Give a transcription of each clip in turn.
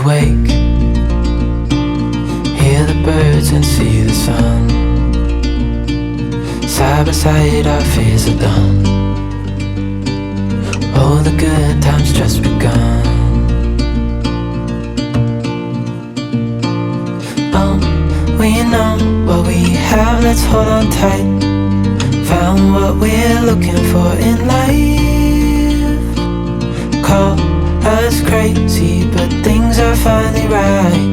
wake, hear the birds and see the sun. Side by side our fears are done. All the good times just begun. Oh, we know what we have, let's hold on tight. Found what we're looking for in life. Call us crazy, but things are finally right.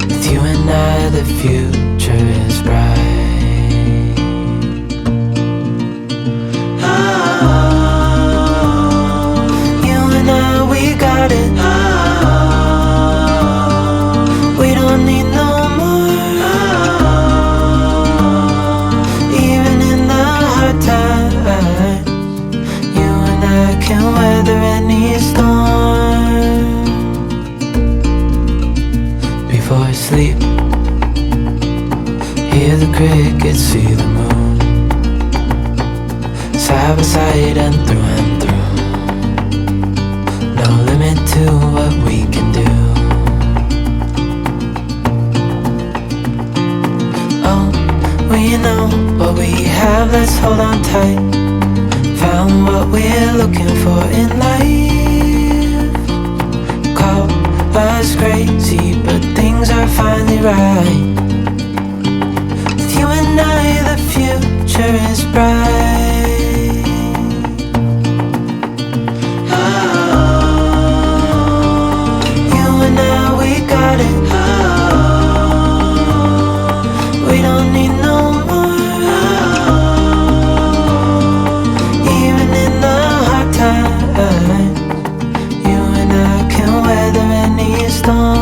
With you and I, the future is bright. You and I, we got it. We don't need no more. Even in the hard times, you and I can weather any storm. Before I sleep, hear the crickets, see the moon. Side by side and through. No limit to what we can do. Oh, we know what we have, let's hold on tight. Found what we're looking for in life. Call us crazy, but things are finally right. With you and I, the future is bright. You and I, we got it. We don't need no more. Even in the hard times, you and I can weather any storm.